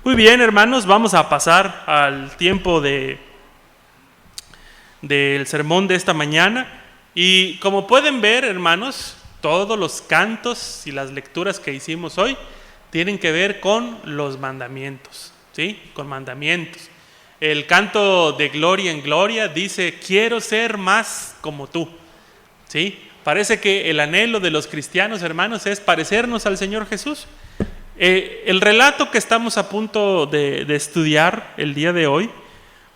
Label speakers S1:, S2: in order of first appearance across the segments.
S1: Muy bien, hermanos, vamos a pasar al tiempo del sermón de esta mañana. Y como pueden ver, hermanos, todos los cantos y las lecturas que hicimos hoy tienen que ver con los mandamientos, ¿sí? Con mandamientos. El canto de Gloria en Gloria dice: quiero ser más como tú, ¿sí? Parece que el anhelo de los cristianos, hermanos, es parecernos al Señor Jesús. El relato que estamos a punto de estudiar el día de hoy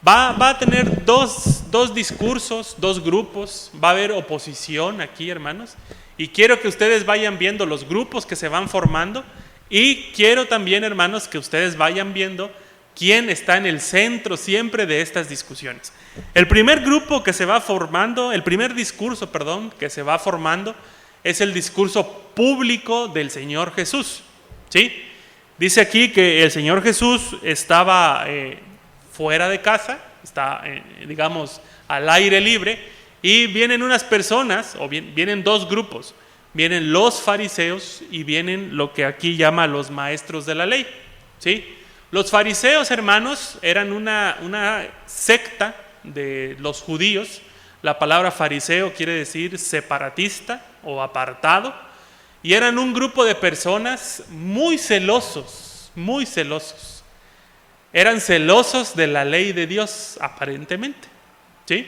S1: va a tener dos discursos, dos grupos. Va a haber oposición aquí, hermanos, y quiero que ustedes vayan viendo los grupos que se van formando, y quiero también, hermanos, que ustedes vayan viendo quién está en el centro siempre de estas discusiones. El primer grupo que se va formando, el primer discurso, que se va formando, es el discurso público del Señor Jesús, ¿sí? Dice aquí que el Señor Jesús estaba fuera de casa, está, digamos, al aire libre, y vienen unas personas, vienen dos grupos. Vienen los fariseos y vienen lo que aquí llama los maestros de la ley, ¿sí? Los fariseos, hermanos, eran una secta de los judíos. La palabra fariseo quiere decir separatista o apartado. Y eran un grupo de personas muy celosos, muy celosos. Eran celosos de la ley de Dios, aparentemente, ¿sí?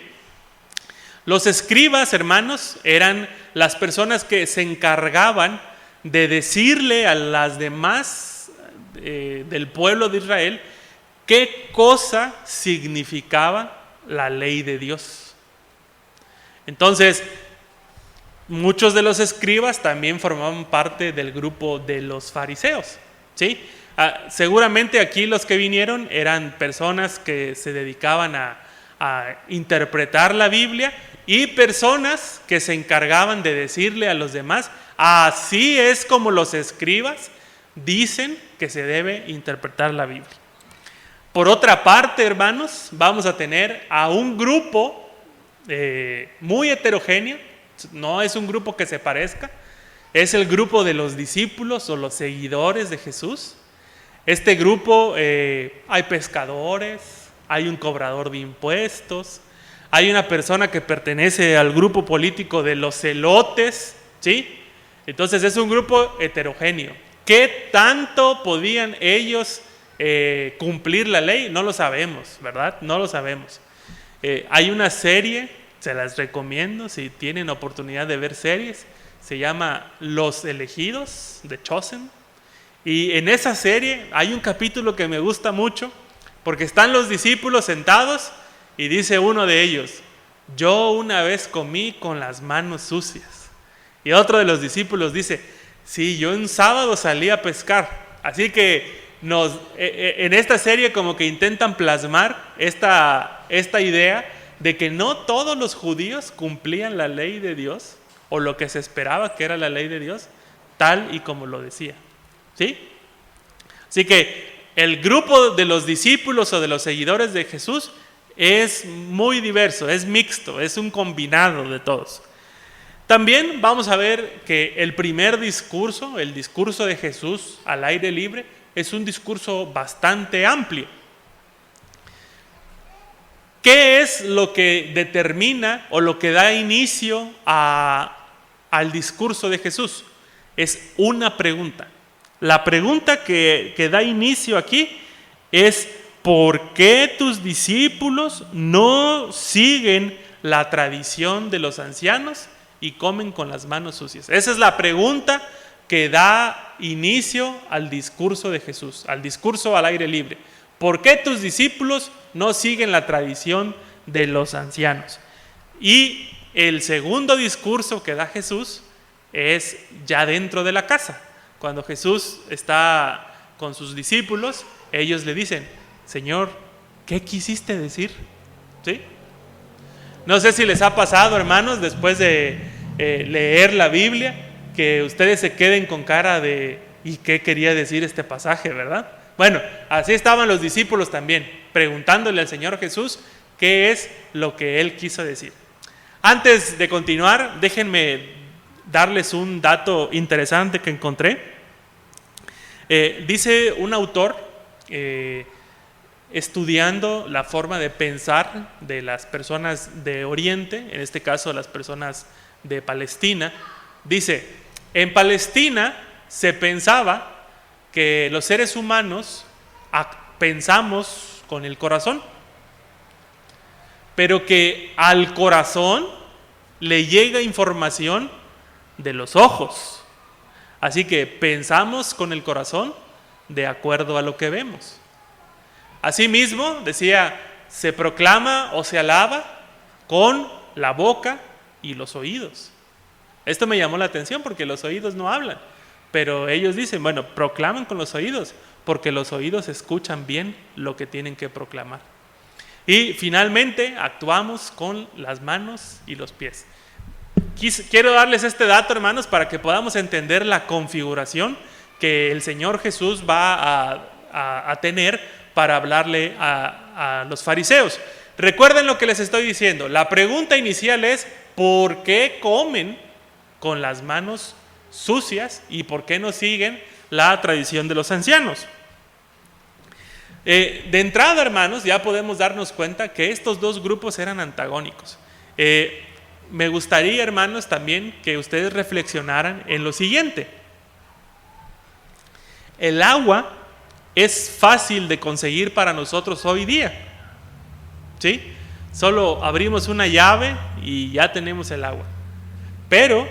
S1: Los escribas, hermanos, eran las personas que se encargaban de decirle a las demás del pueblo de Israel qué cosa significaba la ley de Dios. Entonces, muchos de los escribas también formaban parte del grupo de los fariseos, ¿sí? Seguramente aquí los que vinieron eran personas que se dedicaban a interpretar la Biblia, y personas que se encargaban de decirle a los demás: así es como los escribas dicen que se debe interpretar la Biblia. Por otra parte, hermanos, vamos a tener a un grupo muy heterogéneo. No es un grupo que se parezca, es el grupo de los discípulos o los seguidores de Jesús. Este grupo hay pescadores, hay un cobrador de impuestos, hay una persona que pertenece al grupo político de los celotes, ¿sí? Entonces es un grupo heterogéneo. ¿Qué tanto podían ellos cumplir la ley? No lo sabemos, ¿verdad? No lo sabemos. Hay una serie, se las recomiendo si tienen oportunidad de ver series, se llama Los Elegidos, The Chosen. Y en esa serie hay un capítulo que me gusta mucho, porque están los discípulos sentados y dice uno de ellos: yo una vez comí con las manos sucias. Y otro de los discípulos dice: sí, yo un sábado salí a pescar. Así que en esta serie como que intentan plasmar esta idea de que no todos los judíos cumplían la ley de Dios, o lo que se esperaba que era la ley de Dios, tal y como lo decía, ¿sí? Así que el grupo de los discípulos o de los seguidores de Jesús es muy diverso, es mixto, es un combinado de todos. También vamos a ver que el primer discurso, el discurso de Jesús al aire libre, es un discurso bastante amplio. ¿Qué es lo que determina o lo que da inicio al discurso de Jesús? Es una pregunta. La pregunta que da inicio aquí es: ¿por qué tus discípulos no siguen la tradición de los ancianos y comen con las manos sucias? Esa es la pregunta que da inicio al discurso de Jesús, al discurso al aire libre. ¿Por qué tus discípulos no siguen la tradición de los ancianos? Y el segundo discurso que da Jesús es ya dentro de la casa. Cuando Jesús está con sus discípulos, ellos le dicen: Señor, ¿qué quisiste decir? ¿Sí? No sé si les ha pasado, hermanos, después de leer la Biblia, que ustedes se queden con cara de ¿y qué quería decir este pasaje, verdad? Bueno, así estaban los discípulos también, preguntándole al Señor Jesús qué es lo que Él quiso decir. Antes de continuar, déjenme darles un dato interesante que encontré. Dice un autor estudiando la forma de pensar de las personas de Oriente, en este caso las personas de Palestina. Dice, en Palestina se pensaba que los seres humanos pensamos con el corazón, pero que al corazón le llega información de los ojos. Así que pensamos con el corazón de acuerdo a lo que vemos. Asimismo, decía, se proclama o se alaba con la boca y los oídos. Esto me llamó la atención porque los oídos no hablan, pero ellos dicen, bueno, proclaman con los oídos, porque los oídos escuchan bien lo que tienen que proclamar. Y finalmente actuamos con las manos y los pies. Quiero darles este dato, hermanos, para que podamos entender la configuración que el Señor Jesús va a tener para hablarle a los fariseos. Recuerden lo que les estoy diciendo. La pregunta inicial es, ¿por qué comen con las manos sucias y por qué no siguen la tradición de los ancianos? De entrada, hermanos, ya podemos darnos cuenta que estos dos grupos eran antagónicos. Me gustaría, hermanos, también que ustedes reflexionaran en lo siguiente. El agua es fácil de conseguir para nosotros hoy día, ¿sí? Solo abrimos una llave y ya tenemos el agua. Pero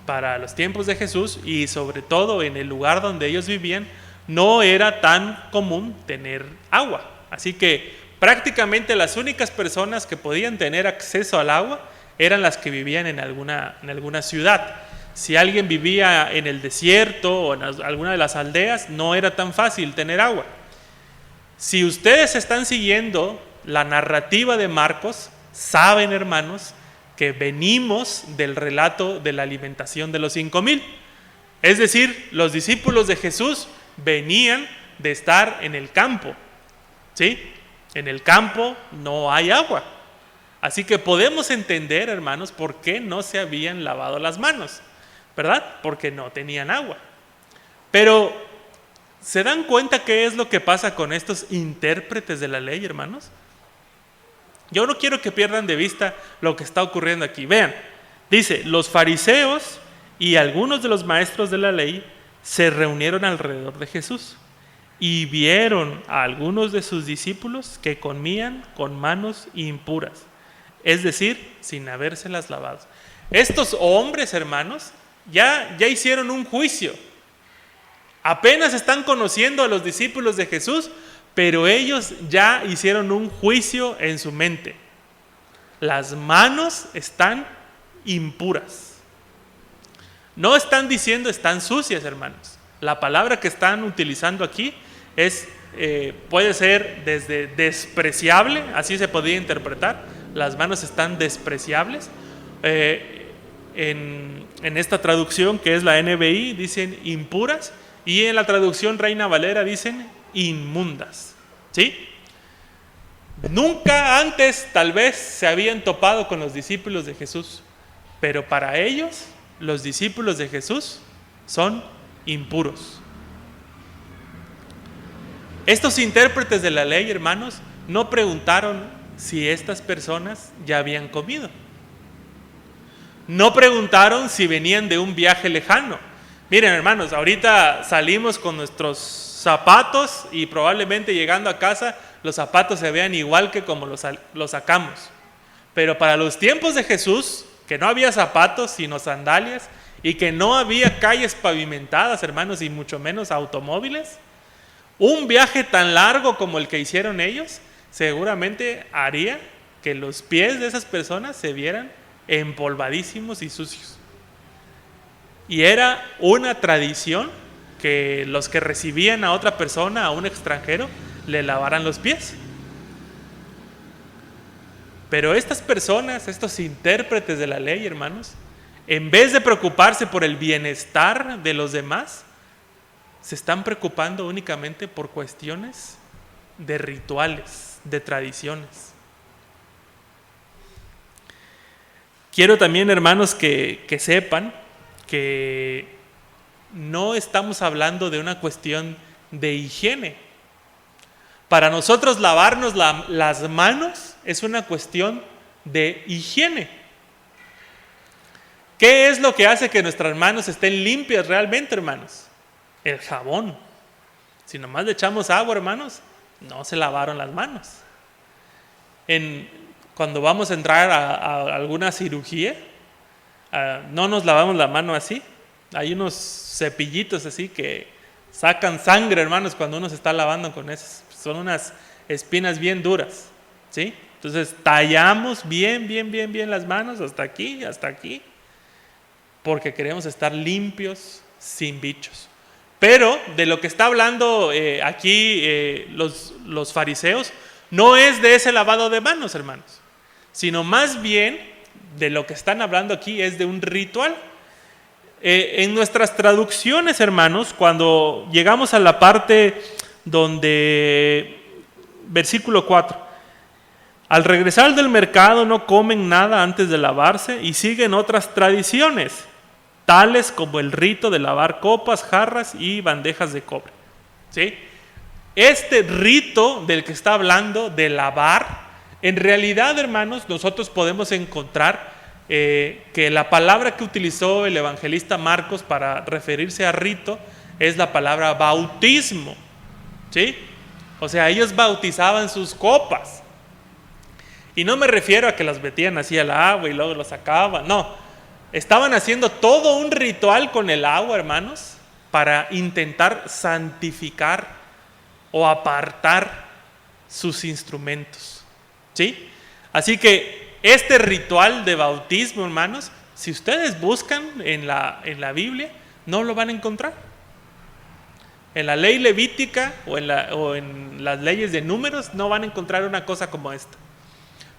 S1: para los tiempos de Jesús y sobre todo en el lugar donde ellos vivían, no era tan común tener agua. Así que prácticamente las únicas personas que podían tener acceso al agua eran las que vivían en alguna ciudad. Si alguien vivía en el desierto o en alguna de las aldeas, no era tan fácil tener agua. Si ustedes están siguiendo la narrativa de Marcos, saben, hermanos, que venimos del relato de la alimentación de los 5,000. Es decir, los discípulos de Jesús venían de estar en el campo, ¿sí? En el campo no hay agua. Así que podemos entender, hermanos, por qué no se habían lavado las manos, ¿verdad? Porque no tenían agua. Pero, ¿se dan cuenta qué es lo que pasa con estos intérpretes de la ley, hermanos? Yo no quiero que pierdan de vista lo que está ocurriendo aquí. Vean, dice, los fariseos y algunos de los maestros de la ley se reunieron alrededor de Jesús y vieron a algunos de sus discípulos que comían con manos impuras, es decir, sin habérselas lavado. Estos hombres, hermanos, ya hicieron un juicio. Apenas están conociendo a los discípulos de Jesús, pero ellos ya hicieron un juicio en su mente. Las manos están impuras. No están diciendo están sucias, hermanos. La palabra que están utilizando aquí puede ser desde despreciable, así se podría interpretar. Las manos están despreciables. En esta traducción que es la NBI dicen impuras, y en la traducción Reina Valera dicen inmundas, ¿sí? Nunca antes tal vez se habían topado con los discípulos de Jesús, pero para ellos los discípulos de Jesús son impuros. Estos intérpretes de la ley, hermanos, no preguntaron si estas personas ya habían comido. No preguntaron si venían de un viaje lejano. Miren, hermanos, ahorita salimos con nuestros zapatos y probablemente llegando a casa los zapatos se vean igual que como los sacamos. Pero para los tiempos de Jesús, que no había zapatos sino sandalias y que no había calles pavimentadas, hermanos, y mucho menos automóviles, un viaje tan largo como el que hicieron ellos seguramente haría que los pies de esas personas se vieran empolvadísimos y sucios. Y era una tradición que los que recibían a otra persona, a un extranjero, le lavaran los pies. Pero estas personas, estos intérpretes de la ley, hermanos, en vez de preocuparse por el bienestar de los demás, se están preocupando únicamente por cuestiones de rituales, de tradiciones. Quiero también, hermanos, que sepan que no estamos hablando de una cuestión de higiene. Para nosotros lavarnos las manos es una cuestión de higiene. ¿Qué es lo que hace que nuestras manos estén limpias realmente, hermanos? El jabón. Si nomás le echamos agua, hermanos, no se lavaron las manos. Cuando vamos a entrar a alguna cirugía, no nos lavamos la mano así. Hay unos cepillitos así que sacan sangre, hermanos, cuando uno se está lavando con esos. Son unas espinas bien duras, ¿sí? Entonces tallamos bien las manos hasta aquí, porque queremos estar limpios, sin bichos. Pero de lo que está hablando aquí los fariseos, no es de ese lavado de manos, hermanos, sino más bien de lo que están hablando aquí es de un ritual. En nuestras traducciones, hermanos, cuando llegamos a la parte donde, versículo 4, al regresar del mercado no comen nada antes de lavarse y siguen otras tradiciones, tales como el rito de lavar copas, jarras y bandejas de cobre. ¿Sí? Este rito del que está hablando, de lavar, en realidad, hermanos, nosotros podemos encontrar que la palabra que utilizó el evangelista Marcos para referirse a rito es la palabra bautismo. ¿Sí? O sea, ellos bautizaban sus copas. Y no me refiero a que las metían así al agua y luego lo sacaban, no. Estaban haciendo todo un ritual con el agua, hermanos, para intentar santificar o apartar sus instrumentos. ¿Sí? Así que este ritual de bautismo, hermanos, si ustedes buscan en la Biblia, no lo van a encontrar. En la ley levítica o en las leyes de números no van a encontrar una cosa como esta.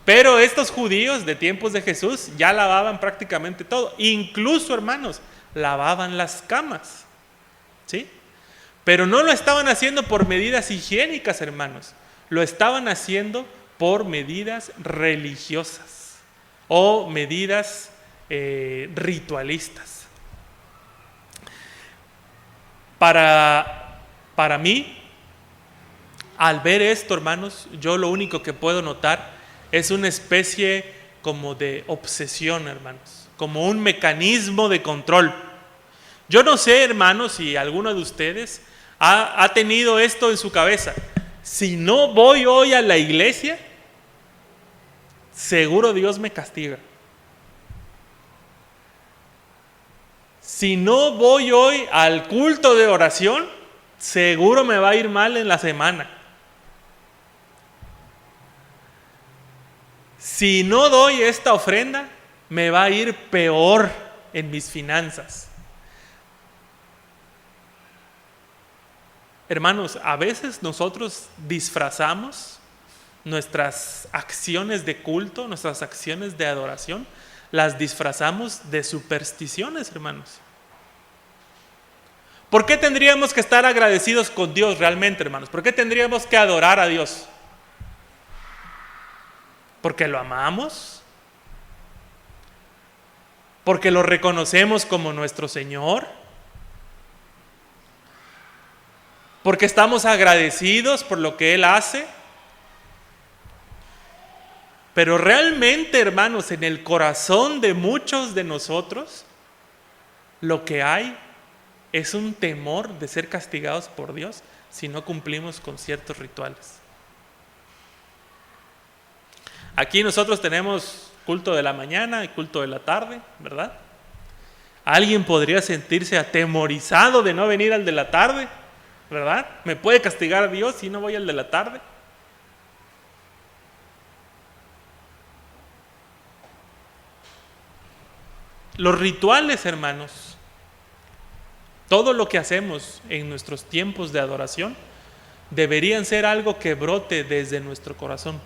S1: Pero estos judíos de tiempos de Jesús ya lavaban prácticamente todo. Incluso, hermanos, lavaban las camas. ¿Sí? Pero no lo estaban haciendo por medidas higiénicas, hermanos. Lo estaban haciendo por medidas religiosas o medidas ritualistas. Para mí, al ver esto, hermanos, yo lo único que puedo notar es una especie como de obsesión, hermanos, como un mecanismo de control. Yo no sé, hermanos, si alguno de ustedes ha tenido esto en su cabeza. Si no voy hoy a la iglesia, seguro Dios me castiga. Si no voy hoy al culto de oración, seguro me va a ir mal en la semana. Si no doy esta ofrenda, me va a ir peor en mis finanzas. Hermanos, a veces nosotros disfrazamos nuestras acciones de culto, nuestras acciones de adoración, las disfrazamos de supersticiones, hermanos. ¿Por qué tendríamos que estar agradecidos con Dios realmente, hermanos? ¿Por qué tendríamos que adorar a Dios? ¿Porque lo amamos? ¿Porque lo reconocemos como nuestro Señor? ¿Porque estamos agradecidos por lo que Él hace? Pero realmente, hermanos, en el corazón de muchos de nosotros, lo que hay es un temor de ser castigados por Dios si no cumplimos con ciertos rituales. Aquí nosotros tenemos culto de la mañana y culto de la tarde, ¿verdad? Alguien podría sentirse atemorizado de no venir al de la tarde, ¿verdad? ¿Me puede castigar Dios si no voy al de la tarde? Los rituales, hermanos, todo lo que hacemos en nuestros tiempos de adoración deberían ser algo que brote desde nuestro corazón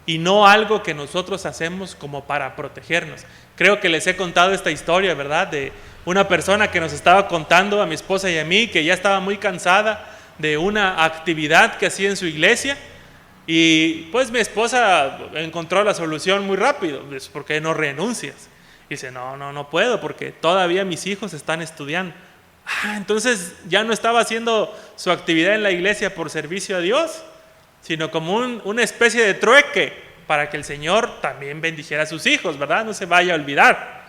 S1: y no algo que nosotros hacemos como para protegernos. Creo que les he contado esta historia, ¿verdad? De una persona que nos estaba contando a mi esposa y a mí que ya estaba muy cansada de una actividad que hacía en su iglesia y pues mi esposa encontró la solución muy rápido. Pues, ¿por qué no renuncias? Y dice, no puedo porque todavía mis hijos están estudiando. Entonces ya no estaba haciendo su actividad en la iglesia por servicio a Dios. sino como una especie de trueque para que el Señor también bendijera a sus hijos, ¿verdad? No se vaya a olvidar.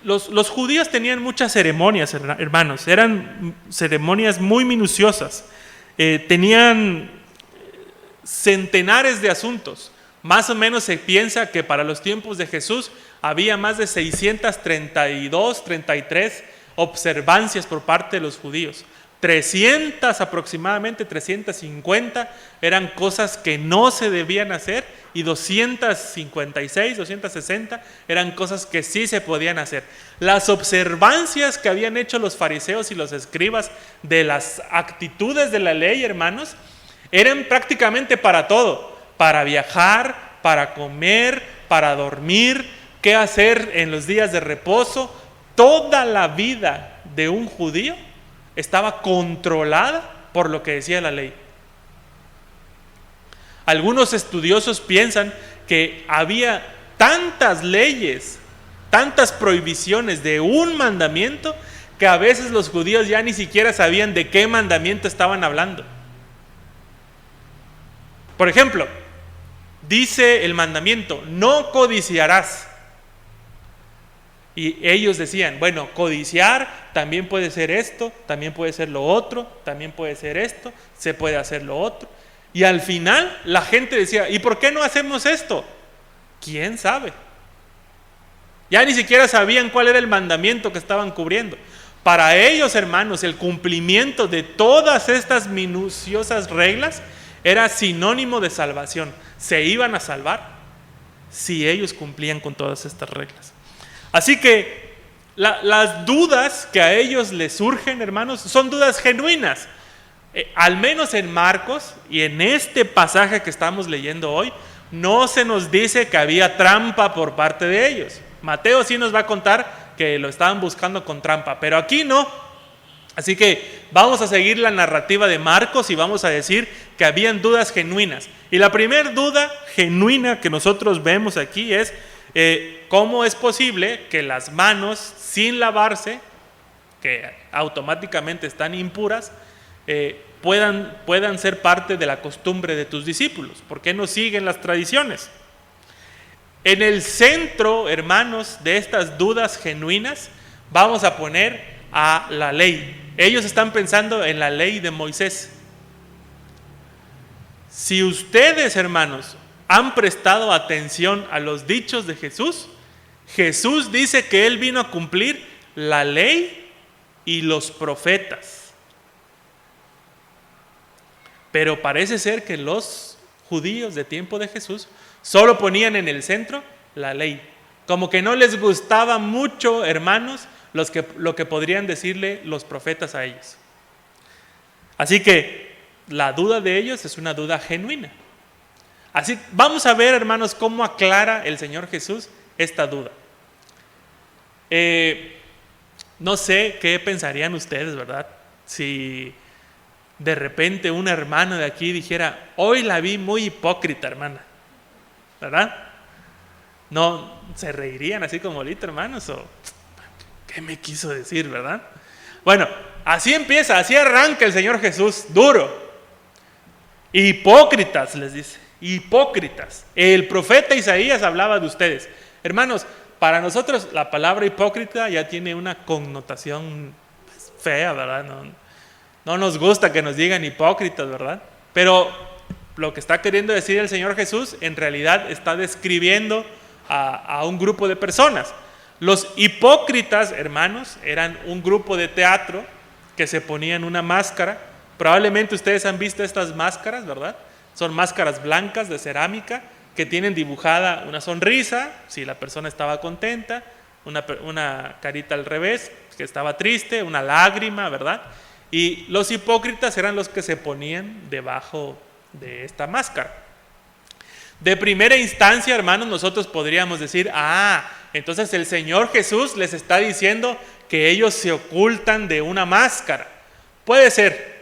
S1: Los judíos tenían muchas ceremonias, hermanos, eran ceremonias muy minuciosas, tenían centenares de asuntos. Más o menos se piensa que para los tiempos de Jesús había más de 632, 33 observancias por parte de los judíos. 300 aproximadamente, 350 eran cosas que no se debían hacer y 256, 260 eran cosas que sí se podían hacer. Las observancias que habían hecho los fariseos y los escribas de las actitudes de la ley, hermanos, eran prácticamente para todo, para viajar, para comer, para dormir, qué hacer en los días de reposo. Toda la vida de un judío estaba controlada por lo que decía la ley. Algunos estudiosos piensan que había tantas leyes, tantas prohibiciones de un mandamiento, que a veces los judíos ya ni siquiera sabían de qué mandamiento estaban hablando. Por ejemplo, dice el mandamiento, no codiciarás. Y ellos decían, bueno, codiciar también puede ser esto, también puede ser lo otro, también puede ser esto, se puede hacer lo otro. Y al final la gente decía, ¿y por qué no hacemos esto? ¿Quién sabe? Ya ni siquiera sabían cuál era el mandamiento que estaban cubriendo. Para ellos, hermanos, el cumplimiento de todas estas minuciosas reglas era sinónimo de salvación. Se iban a salvar si ellos cumplían con todas estas reglas. Así que las dudas que a ellos les surgen, hermanos, son dudas genuinas. Al menos en Marcos y en este pasaje que estamos leyendo hoy, no se nos dice que había trampa por parte de ellos. Mateo sí nos va a contar que lo estaban buscando con trampa, pero aquí no. Así que vamos a seguir la narrativa de Marcos y vamos a decir que habían dudas genuinas. Y la primera duda genuina que nosotros vemos aquí es ¿cómo es posible que las manos sin lavarse, que automáticamente están impuras, puedan ser parte de la costumbre de tus discípulos? ¿Por qué no siguen las tradiciones? En el centro, hermanos, de estas dudas genuinas, vamos a poner a la ley. Ellos están pensando en la ley de Moisés. Si ustedes, hermanos, han prestado atención a los dichos de Jesús, Jesús dice que Él vino a cumplir la ley y los profetas. Pero parece ser que los judíos de tiempo de Jesús solo ponían en el centro la ley. Como que no les gustaba mucho, hermanos, lo que podrían decirle los profetas a ellos. Así que la duda de ellos es una duda genuina. Así vamos a ver, hermanos, cómo aclara el Señor Jesús esta duda. No sé qué pensarían ustedes, ¿verdad? Si de repente una hermana de aquí dijera, hoy la vi muy hipócrita, hermana, ¿verdad? No, se reirían así como ahorita, hermanos, o ¿qué me quiso decir, verdad? Bueno, así empieza, así arranca el Señor Jesús, duro. Hipócritas, les dice, hipócritas. El profeta Isaías hablaba de ustedes. Hermanos, para nosotros la palabra hipócrita ya tiene una connotación fea, ¿verdad? No nos gusta que nos digan hipócritas, ¿verdad? Pero lo que está queriendo decir el Señor Jesús en realidad está describiendo a un grupo de personas. Los hipócritas, hermanos, eran un grupo de teatro que se ponían una máscara. Probablemente ustedes han visto estas máscaras, ¿verdad? Son máscaras blancas de cerámica que tienen dibujada una sonrisa, si la persona estaba contenta, una carita al revés, que estaba triste, una lágrima, ¿verdad? Y los hipócritas eran los que se ponían debajo de esta máscara. De primera instancia, hermanos, nosotros podríamos decir, entonces el Señor Jesús les está diciendo que ellos se ocultan de una máscara. Puede ser,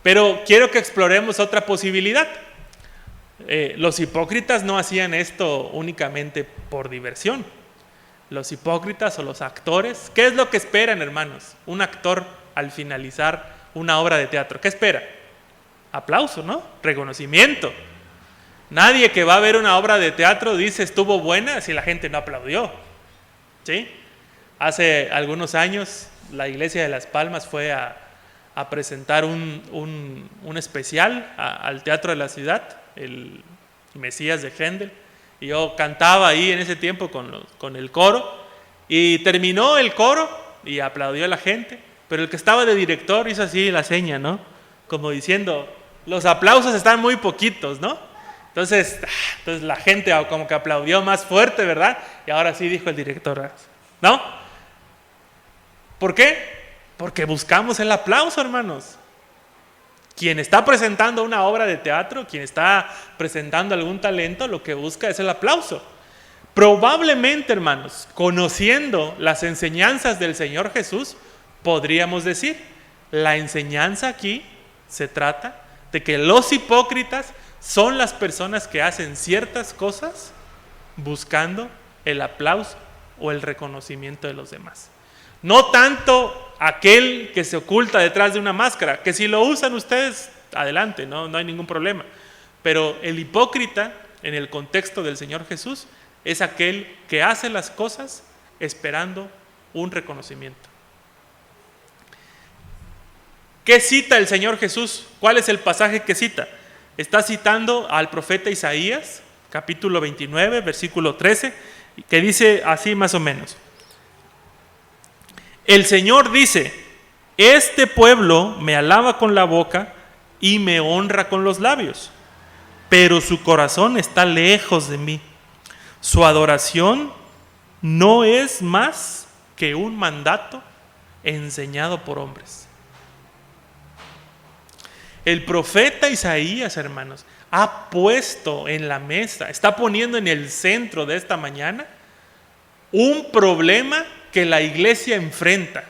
S1: pero quiero que exploremos otra posibilidad. Los hipócritas no hacían esto únicamente por diversión. Los hipócritas o los actores, ¿qué es lo que esperan, hermanos? Un actor al finalizar una obra de teatro, ¿qué espera? Aplauso, ¿no? Reconocimiento. Nadie que va a ver una obra de teatro dice estuvo buena si la gente no aplaudió. ¿Sí? Hace algunos años la iglesia de Las Palmas fue a presentar un especial al Teatro de la Ciudad, el Mesías de Händel, y yo cantaba ahí en ese tiempo con el coro, y terminó el coro y aplaudió a la gente, pero el que estaba de director hizo así la seña, ¿no? Como diciendo, los aplausos están muy poquitos, ¿no? Entonces la gente como que aplaudió más fuerte, ¿verdad? Y ahora sí dijo el director, ¿no? ¿Por qué? Porque buscamos el aplauso, hermanos. Quien está presentando una obra de teatro, quien está presentando algún talento, lo que busca es el aplauso. Probablemente, hermanos, conociendo las enseñanzas del Señor Jesús, podríamos decir, la enseñanza aquí se trata de que los hipócritas son las personas que hacen ciertas cosas buscando el aplauso o el reconocimiento de los demás. No tanto aquel que se oculta detrás de una máscara, que si lo usan ustedes, adelante, no hay ningún problema. Pero el hipócrita, en el contexto del Señor Jesús, es aquel que hace las cosas esperando un reconocimiento. ¿Qué cita el Señor Jesús? ¿Cuál es el pasaje que cita? Está citando al profeta Isaías, capítulo 29, versículo 13, que dice así más o menos. El Señor dice, este pueblo me alaba con la boca y me honra con los labios, pero su corazón está lejos de mí. Su adoración no es más que un mandato enseñado por hombres. El profeta Isaías, hermanos, ha puesto en la mesa, está poniendo en el centro de esta mañana un problema que la iglesia enfrenta.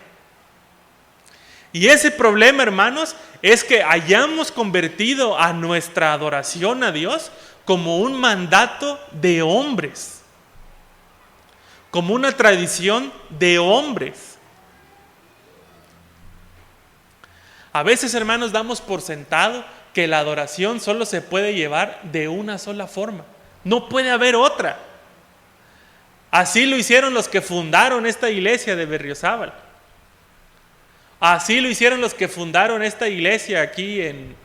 S1: Y ese problema, hermanos, es que hayamos convertido a nuestra adoración a Dios como un mandato de hombres, como una tradición de hombres. A veces, hermanos, damos por sentado que la adoración solo se puede llevar de una sola forma. No puede haber otra. Así lo hicieron los que fundaron esta iglesia de Berriozábal. Así lo hicieron los que fundaron esta iglesia aquí en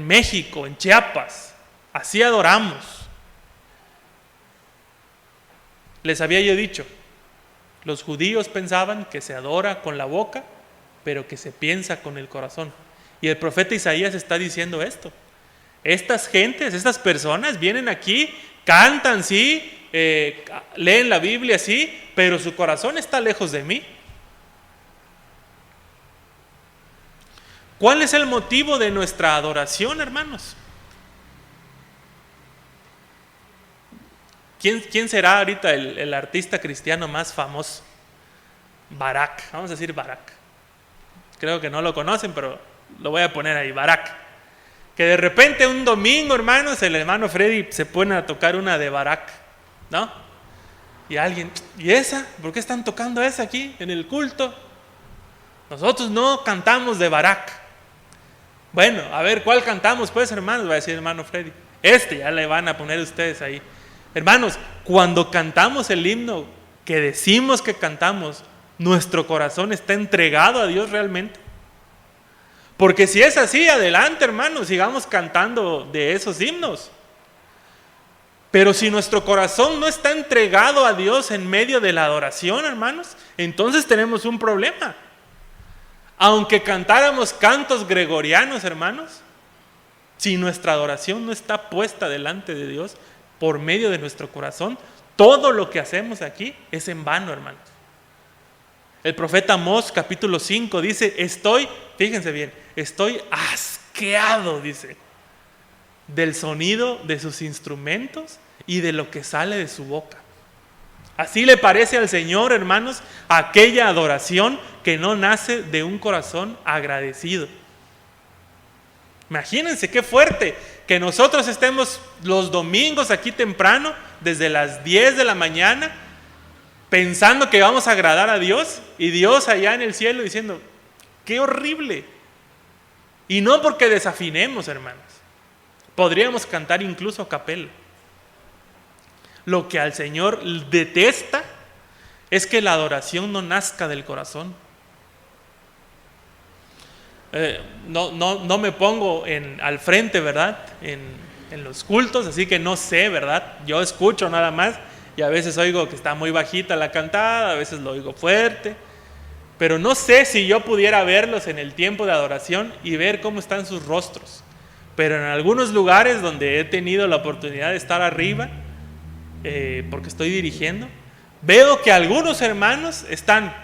S1: México, en Chiapas. Así adoramos. Les había yo dicho, los judíos pensaban que se adora con la boca, pero que se piensa con el corazón. Y el profeta Isaías está diciendo esto. Estas gentes, estas personas vienen aquí, cantan, sí, leen la Biblia, sí, pero su corazón está lejos de mí. ¿Cuál es el motivo de nuestra adoración, hermanos? ¿Quién será ahorita el artista cristiano más famoso? Barak, vamos a decir Barak. Creo que no lo conocen, pero lo voy a poner ahí, Barak. Que de repente un domingo, hermanos, el hermano Freddy se pone a tocar una de Barak, ¿no? Y alguien, ¿y esa? ¿Por qué están tocando esa aquí en el culto? Nosotros no cantamos de Barak. Bueno, a ver, ¿cuál cantamos pues, hermanos? Va a decir el hermano Freddy. Ya le van a poner ustedes ahí. Hermanos, cuando cantamos el himno que decimos que cantamos, ¿nuestro corazón está entregado a Dios realmente? Porque si es así, adelante, hermanos, sigamos cantando de esos himnos. Pero si nuestro corazón no está entregado a Dios en medio de la adoración, hermanos, entonces tenemos un problema. Aunque cantáramos cantos gregorianos, hermanos, si nuestra adoración no está puesta delante de Dios por medio de nuestro corazón, todo lo que hacemos aquí es en vano, hermanos. El profeta Amós, capítulo 5, dice, fíjense bien, estoy asqueado, dice, del sonido de sus instrumentos y de lo que sale de su boca. Así le parece al Señor, hermanos, aquella adoración que no nace de un corazón agradecido. Imagínense qué fuerte que nosotros estemos los domingos aquí temprano, desde las 10 de la mañana, pensando que vamos a agradar a Dios, y Dios allá en el cielo diciendo, qué horrible. Y no porque desafinemos, hermanos. Podríamos cantar incluso a capela. Lo que al Señor detesta es que la adoración no nazca del corazón. No me pongo al frente, ¿verdad? En los cultos, así que no sé, ¿verdad? Yo escucho nada más y a veces oigo que está muy bajita la cantada, a veces lo oigo fuerte, pero no sé si yo pudiera verlos en el tiempo de adoración y ver cómo están sus rostros. Pero en algunos lugares donde he tenido la oportunidad de estar arriba, porque estoy dirigiendo, veo que algunos hermanos están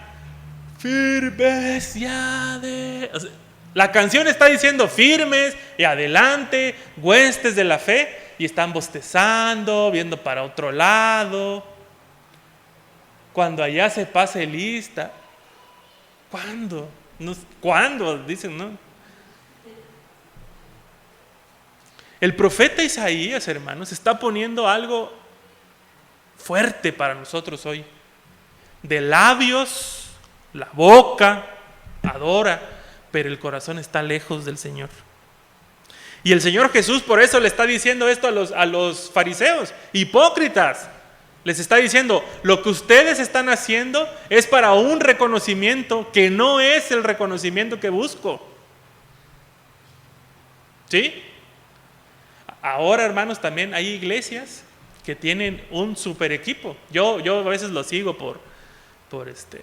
S1: firmes y o sea, la canción está diciendo firmes y adelante, huestes de la fe, y están bostezando, viendo para otro lado. Cuando allá se pase lista, ¿cuándo? ¿Cuándo? Dicen, ¿no? El profeta Isaías, hermanos, está poniendo algo fuerte para nosotros hoy. De labios, la boca adora, pero el corazón está lejos del Señor. Y el Señor Jesús por eso le está diciendo esto a los fariseos, hipócritas. Les está diciendo, lo que ustedes están haciendo es para un reconocimiento que no es el reconocimiento que busco. ¿Sí? Ahora, hermanos, también hay iglesias que tienen un super equipo. Yo a veces lo sigo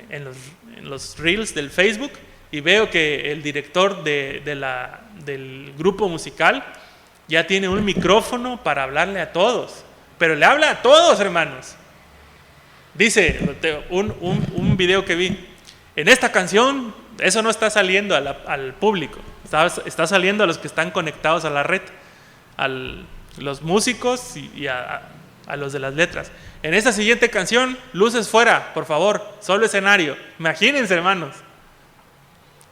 S1: en los reels del Facebook y veo que el director del grupo musical ya tiene un micrófono para hablarle a todos. Pero le habla a todos, hermanos. Dice, un video que vi, en esta canción, eso no está saliendo al público, está saliendo a los que están conectados a la red, a los músicos y a los de las letras. En esta siguiente canción, luces fuera, por favor, solo escenario. Imagínense, hermanos,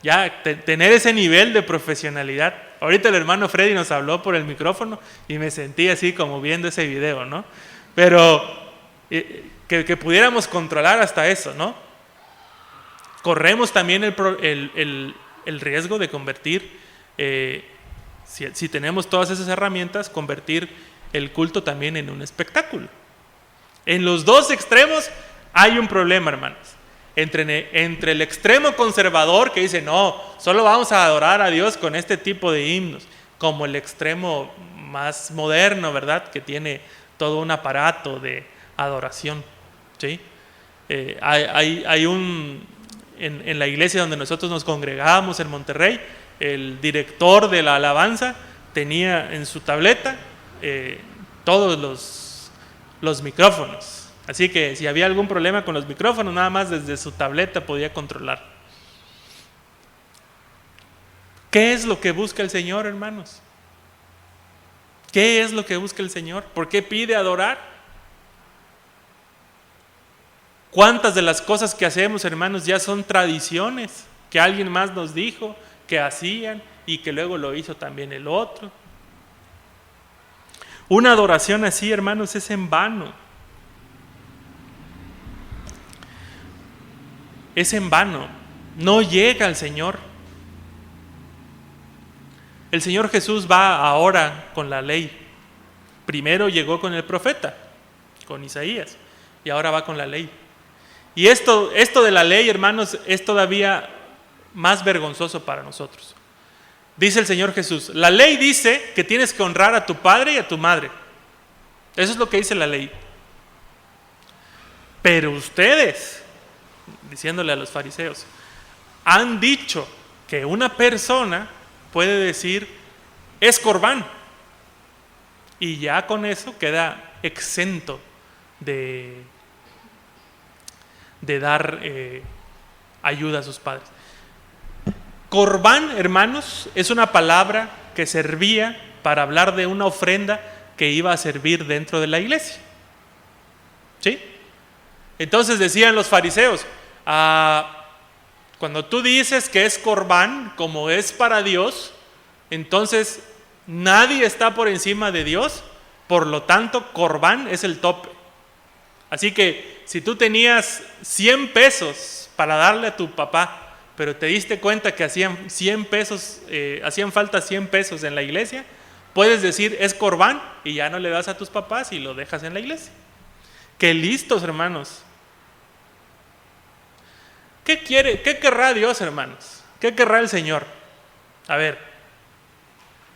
S1: ya tener ese nivel de profesionalidad. Ahorita el hermano Freddy nos habló por el micrófono y me sentí así como viendo ese video, ¿no? Pero que pudiéramos controlar hasta eso, ¿no? Corremos también el riesgo de convertir, si tenemos todas esas herramientas, convertir el culto también en un espectáculo. En los dos extremos hay un problema, hermanos. Entre el extremo conservador que dice, no, solo vamos a adorar a Dios con este tipo de himnos, como el extremo más moderno, ¿verdad? Que tiene todo un aparato de adoración, ¿sí? Hay en la iglesia donde nosotros nos congregábamos en Monterrey, el director de la alabanza tenía en su tableta todos los micrófonos. Así que si había algún problema con los micrófonos, nada más desde su tableta podía controlar. ¿Qué es lo que busca el Señor, hermanos? ¿Qué es lo que busca el Señor? ¿Por qué pide adorar? ¿Cuántas de las cosas que hacemos, hermanos, ya son tradiciones que alguien más nos dijo que hacían y que luego lo hizo también el otro? Una adoración así, hermanos, es en vano. Es en vano, no llega al Señor. El Señor Jesús va ahora con la ley. Primero llegó con el profeta, con Isaías, y ahora va con la ley. Y esto de la ley, hermanos, es todavía más vergonzoso para nosotros. Dice el Señor Jesús, la ley dice que tienes que honrar a tu padre y a tu madre. Eso es lo que dice la ley. Pero ustedes, diciéndole a los fariseos, han dicho que una persona puede decir es corbán y ya con eso queda exento de dar ayuda a sus padres. Corbán, hermanos, es una palabra que servía para hablar de una ofrenda que iba a servir dentro de la iglesia. ¿Sí? Entonces decían los fariseos, cuando tú dices que es corbán, como es para Dios, entonces nadie está por encima de Dios, por lo tanto corbán es el tope. Así que si tú tenías 100 pesos para darle a tu papá, pero te diste cuenta que hacían 100 pesos, hacían falta 100 pesos en la iglesia, puedes decir es corbán y ya no le das a tus papás y lo dejas en la iglesia. ¡Qué listos, hermanos! ¿Qué querrá Dios, hermanos? ¿Qué querrá el Señor? A ver,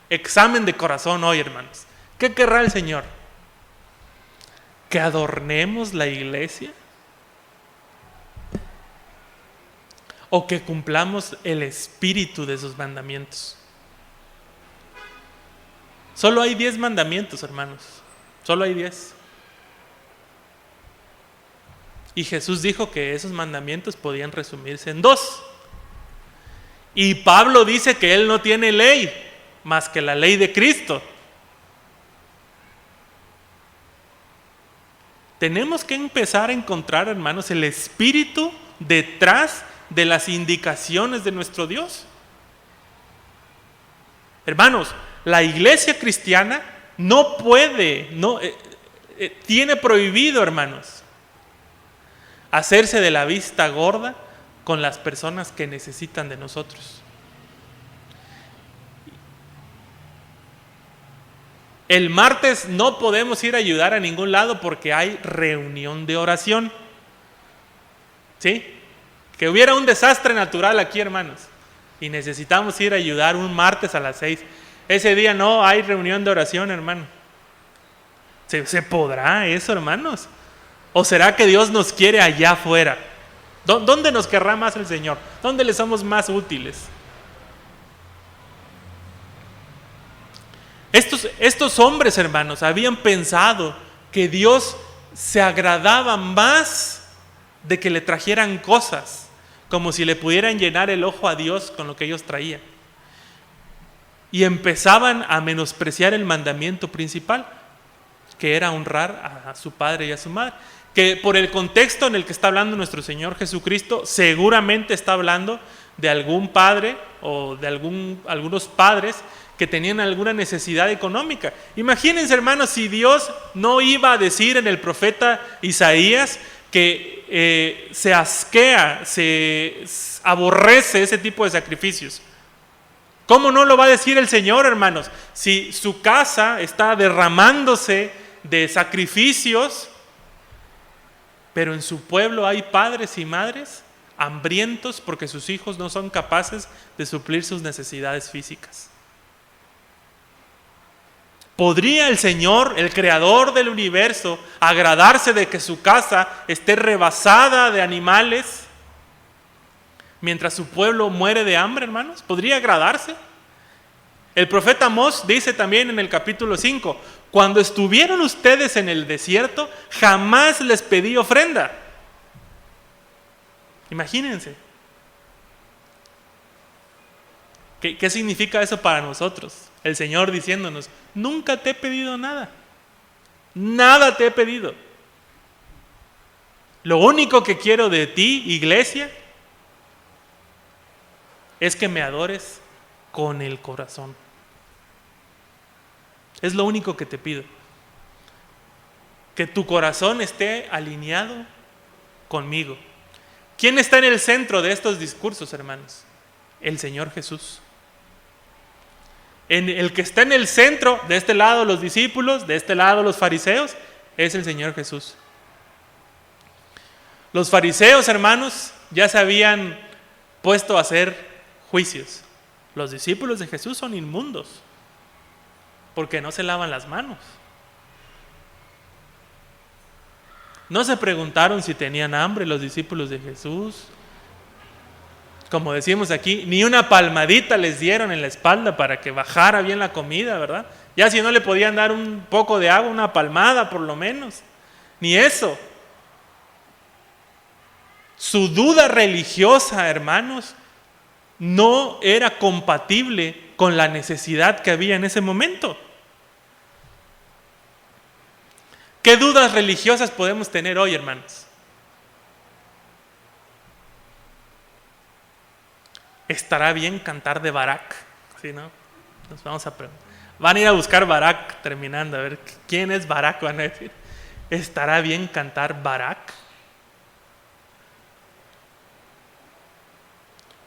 S1: examen de corazón hoy, hermanos. ¿Qué querrá el Señor? ¿Que adornemos la iglesia? ¿O que cumplamos el espíritu de sus mandamientos? Solo hay 10 mandamientos, hermanos. Solo hay 10. Y Jesús dijo que esos mandamientos podían resumirse en 2. Y Pablo dice que él no tiene ley más que la ley de Cristo. Tenemos que empezar a encontrar, hermanos, el espíritu detrás de las indicaciones de nuestro Dios. Hermanos, la iglesia cristiana no puede, tiene prohibido, hermanos, hacerse de la vista gorda con las personas que necesitan de nosotros. El martes no podemos ir a ayudar a ningún lado porque hay reunión de oración. ¿Sí? Que hubiera un desastre natural aquí, hermanos, y necesitamos ir a ayudar un martes a las 6. Ese día no hay reunión de oración, hermano. ¿Se podrá eso, hermanos? ¿O será que Dios nos quiere allá afuera? ¿Dónde nos querrá más el Señor? ¿Dónde le somos más útiles? Estos hombres, hermanos, habían pensado que Dios se agradaba más de que le trajeran cosas, como si le pudieran llenar el ojo a Dios con lo que ellos traían. Y empezaban a menospreciar el mandamiento principal, que era honrar a su padre y a su madre. Que por el contexto en el que está hablando nuestro Señor Jesucristo, seguramente está hablando de algún padre o de algunos padres que tenían alguna necesidad económica. Imagínense, hermanos, si Dios no iba a decir en el profeta Isaías que se asquea, se aborrece ese tipo de sacrificios. ¿Cómo no lo va a decir el Señor, hermanos? Si su casa está derramándose de sacrificios, pero en su pueblo hay padres y madres hambrientos porque sus hijos no son capaces de suplir sus necesidades físicas. ¿Podría el Señor, el creador del universo, agradarse de que su casa esté rebasada de animales mientras su pueblo muere de hambre, hermanos? ¿Podría agradarse? El profeta Amós dice también en el capítulo 5, cuando estuvieron ustedes en el desierto, jamás les pedí ofrenda. Imagínense. ¿Qué significa eso para nosotros? El Señor diciéndonos, nunca te he pedido nada. Nada te he pedido. Lo único que quiero de ti, iglesia, es que me adores con el corazón. Es lo único que te pido. Que tu corazón esté alineado conmigo. ¿Quién está en el centro de estos discursos, hermanos? El Señor Jesús. El que está en el centro, de este lado los discípulos, de este lado los fariseos, es el Señor Jesús. Los fariseos, hermanos, ya se habían puesto a hacer juicios. Los discípulos de Jesús son inmundos porque no se lavan las manos. No se preguntaron si tenían hambre los discípulos de Jesús. Como decimos aquí, ni una palmadita les dieron en la espalda para que bajara bien la comida, ¿verdad? Ya si no le podían dar un poco de agua, una palmada por lo menos. Ni eso. Su duda religiosa, hermanos, no era compatible con la necesidad que había en ese momento. ¿Qué dudas religiosas podemos tener hoy, hermanos? ¿Estará bien cantar de Barak? ¿Sí, no? Nos vamos a preguntar. Van a ir a buscar Barak terminando, a ver quién es Barak, van a decir. ¿Estará bien cantar Barak?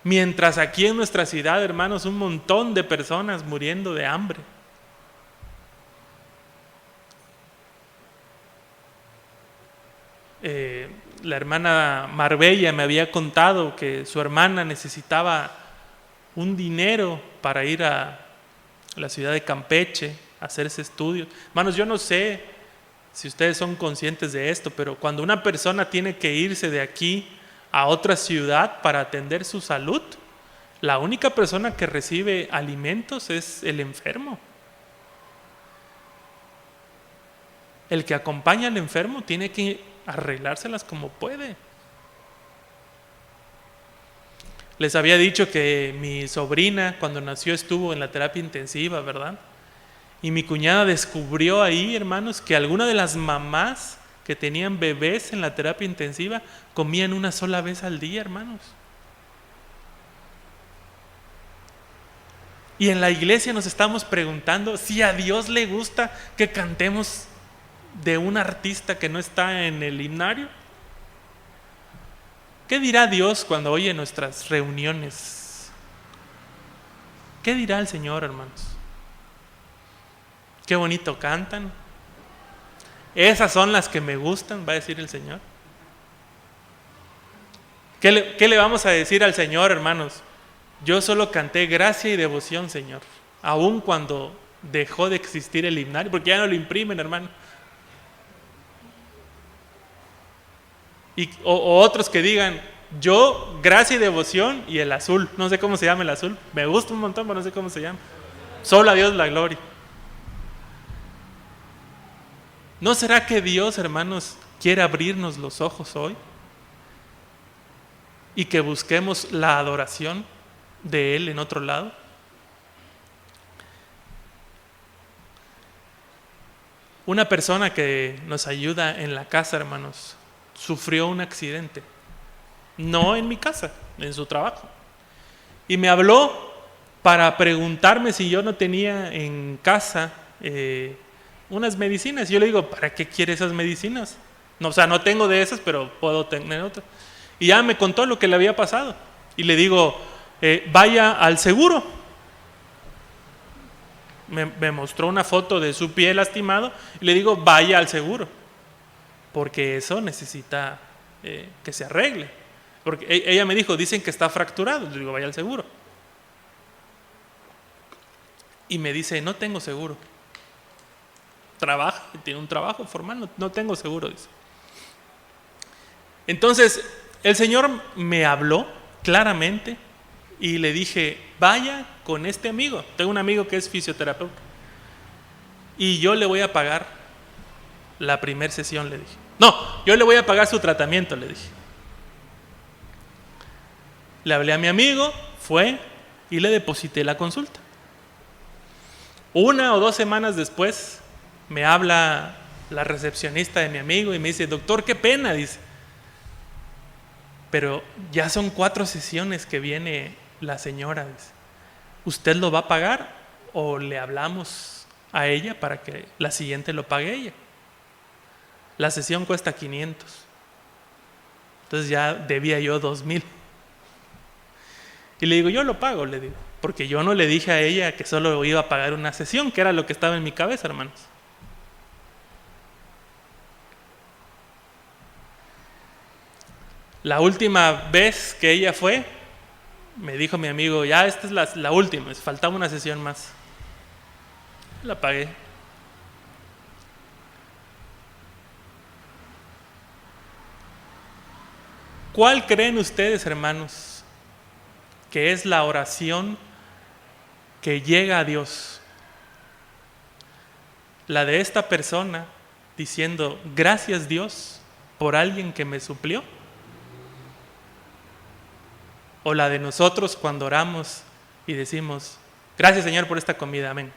S1: Mientras aquí en nuestra ciudad, hermanos, un montón de personas muriendo de hambre. La hermana Marbella me había contado que su hermana necesitaba un dinero para ir a la ciudad de Campeche a hacer ese estudio. Hermanos, yo no sé si ustedes son conscientes de esto, pero cuando una persona tiene que irse de aquí a otra ciudad para atender su salud, la única persona que recibe alimentos es el enfermo. El que acompaña al enfermo tiene que arreglárselas como puede. Les había dicho que mi sobrina cuando nació estuvo en la terapia intensiva, ¿verdad? Y mi cuñada descubrió ahí, hermanos, que algunas de las mamás que tenían bebés en la terapia intensiva comían una sola vez al día, hermanos. Y en la iglesia nos estamos preguntando si a Dios le gusta que cantemos de un artista que no está en el himnario. ¿Qué dirá Dios cuando oye nuestras reuniones? ¿Qué dirá el Señor, hermanos? Qué bonito cantan. Esas son las que me gustan, va a decir el Señor. ¿Qué le vamos a decir al Señor, hermanos? Yo solo canté gracia y devoción, Señor, aun cuando dejó de existir el himnario, porque ya no lo imprimen, hermano. O otros que digan, yo, gracia y devoción y el azul. No sé cómo se llama el azul. Me gusta un montón, pero no sé cómo se llama. Solo a Dios la gloria. ¿No será que Dios, hermanos, quiere abrirnos los ojos hoy? Y que busquemos la adoración de Él en otro lado. Una persona que nos ayuda en la casa, hermanos, sufrió un accidente, no en mi casa, en su trabajo, y me habló para preguntarme si yo no tenía en casa unas medicinas. Yo le digo, ¿para qué quiere esas medicinas? No, o sea, no tengo de esas, pero puedo tener otras. Y ya me contó lo que le había pasado, y le digo, vaya al seguro. Me mostró una foto de su pie lastimado y le digo, vaya al seguro, porque eso necesita que se arregle. Porque ella me dijo, dicen que está fracturado. Le digo, vaya al seguro. Y me dice, no tengo seguro. Trabaja, tiene un trabajo formal, no tengo seguro, dice. Entonces, el Señor me habló claramente y le dije, vaya con este amigo. Tengo un amigo que es fisioterapeuta y yo le voy a pagar la primera sesión, le dije. No, yo le voy a pagar su tratamiento, le dije. Le hablé a mi amigo, fue y le deposité la consulta. 1 o 2 semanas después me habla la recepcionista de mi amigo y me dice, doctor, qué pena, dice, pero ya son 4 sesiones que viene la señora, dice. ¿Usted lo va a pagar o le hablamos a ella para que la siguiente lo pague ella? La sesión cuesta 500. Entonces ya debía yo 2,000. Y le digo, yo lo pago, le digo, porque yo no le dije a ella que solo iba a pagar una sesión, que era lo que estaba en mi cabeza, hermanos. La última vez que ella fue, me dijo mi amigo, ya esta es la última, faltaba una sesión más. La pagué. ¿Cuál creen ustedes, hermanos, que es la oración que llega a Dios? ¿La de esta persona diciendo, gracias Dios por alguien que me suplió? ¿O la de nosotros cuando oramos y decimos, gracias Señor por esta comida, amén?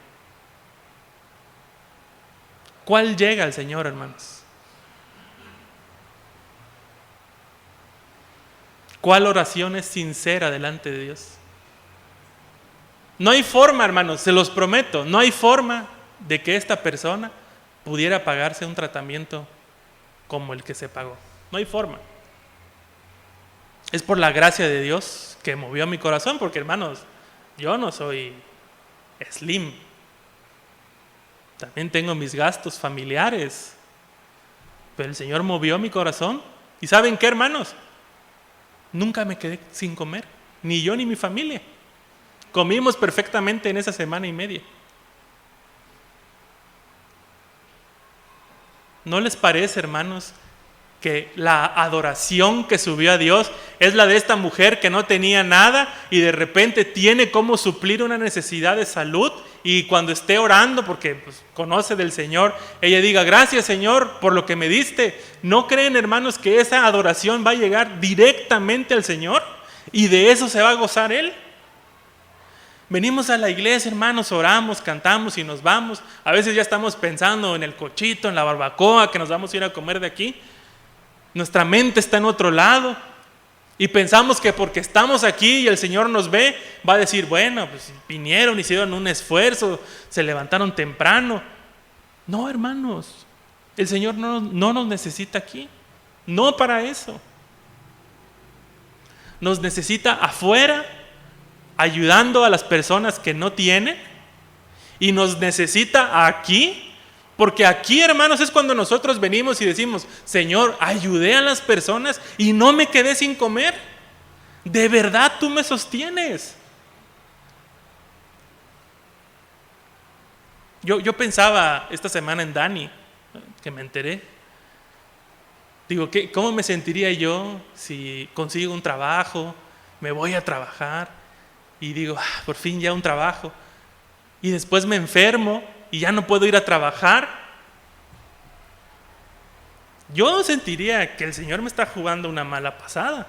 S1: ¿Cuál llega al Señor, hermanos? ¿Cuál oración es sincera delante de Dios? No hay forma, hermanos, se los prometo, no hay forma de que esta persona pudiera pagarse un tratamiento como el que se pagó. No hay forma. Es por la gracia de Dios que movió mi corazón, porque hermanos, yo no soy slim. También tengo mis gastos familiares. Pero el Señor movió mi corazón. ¿Y saben qué, hermanos? Nunca me quedé sin comer, ni yo ni mi familia. Comimos perfectamente en esa semana y media. ¿No les parece, hermanos, que la adoración que subió a Dios es la de esta mujer que no tenía nada y de repente tiene cómo suplir una necesidad de salud? Y cuando esté orando, porque pues, conoce del Señor, ella diga: gracias, Señor, por lo que me diste. ¿No creen, hermanos, que esa adoración va a llegar directamente al Señor? Y de eso se va a gozar Él. Venimos a la iglesia, hermanos, oramos, cantamos y nos vamos. A veces ya estamos pensando en el cochito, en la barbacoa, que nos vamos a ir a comer de aquí. Nuestra mente está en otro lado. Y pensamos que porque estamos aquí y el Señor nos ve, va a decir: bueno, pues vinieron, hicieron un esfuerzo, se levantaron temprano. No, hermanos, el Señor no nos necesita aquí. No para eso. Nos necesita afuera, ayudando a las personas que no tienen, y nos necesita aquí, porque aquí, hermanos, es cuando nosotros venimos y decimos: Señor, ayudé a las personas y no me quedé sin comer. De verdad tú me sostienes. Yo pensaba esta semana en Dani, que me enteré. Digo, ¿cómo me sentiría yo si consigo un trabajo, me voy a trabajar y digo: por fin ya un trabajo, y después me enfermo y ya no puedo ir a trabajar? Yo sentiría que el Señor me está jugando una mala pasada.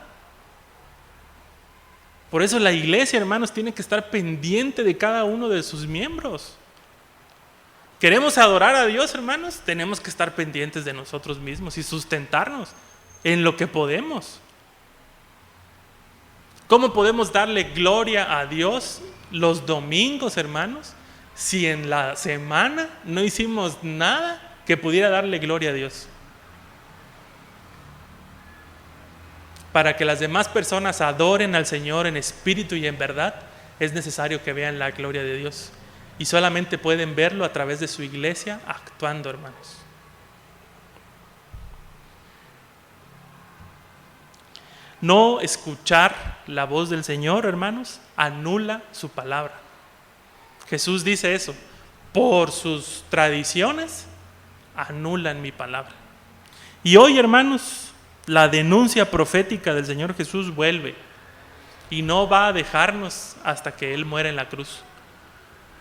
S1: Por eso la iglesia, hermanos, tiene que estar pendiente de cada uno de sus miembros. ¿Queremos adorar a Dios, hermanos? Tenemos que estar pendientes de nosotros mismos y sustentarnos en lo que podemos. ¿Cómo podemos darle gloria a Dios los domingos, hermanos, si en la semana no hicimos nada que pudiera darle gloria a Dios? Para que las demás personas adoren al Señor en espíritu y en verdad, es necesario que vean la gloria de Dios. Y solamente pueden verlo a través de su iglesia actuando, hermanos. No escuchar la voz del Señor, hermanos, anula su palabra. Jesús dice eso: por sus tradiciones anulan mi palabra. Y hoy, hermanos, la denuncia profética del Señor Jesús vuelve y no va a dejarnos hasta que Él muera en la cruz.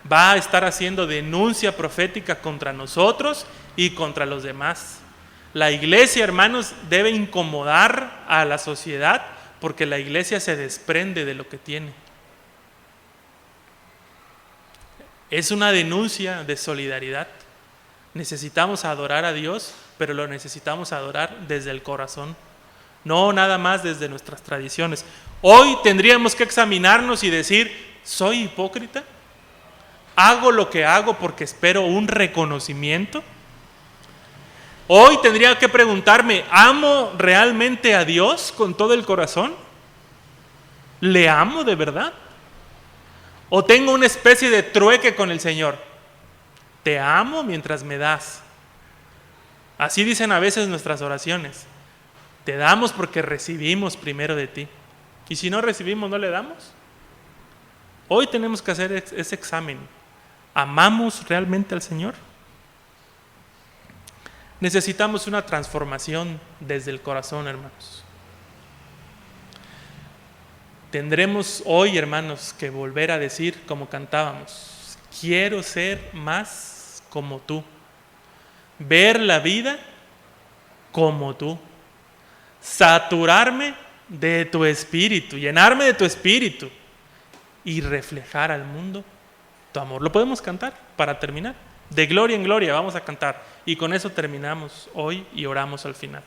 S1: Va a estar haciendo denuncia profética contra nosotros y contra los demás. La iglesia, hermanos, debe incomodar a la sociedad, porque la iglesia se desprende de lo que tiene. Es una denuncia de solidaridad. Necesitamos adorar a Dios, pero lo necesitamos adorar desde el corazón, no nada más desde nuestras tradiciones. Hoy tendríamos que examinarnos y decir: ¿soy hipócrita? ¿Hago lo que hago porque espero un reconocimiento? Hoy tendría que preguntarme: ¿amo realmente a Dios con todo el corazón? ¿Le amo de verdad? ¿O tengo una especie de trueque con el Señor? Te amo mientras me das. Así dicen a veces nuestras oraciones: te damos porque recibimos primero de ti. Y si no recibimos, ¿no le damos? Hoy tenemos que hacer ese examen. ¿Amamos realmente al Señor? Necesitamos una transformación desde el corazón, hermanos. Tendremos hoy, hermanos, que volver a decir, como cantábamos: quiero ser más como tú, ver la vida como tú, saturarme de tu espíritu, llenarme de tu espíritu y reflejar al mundo tu amor. Lo podemos cantar para terminar. De gloria en gloria vamos a cantar, y con eso terminamos hoy y oramos al final.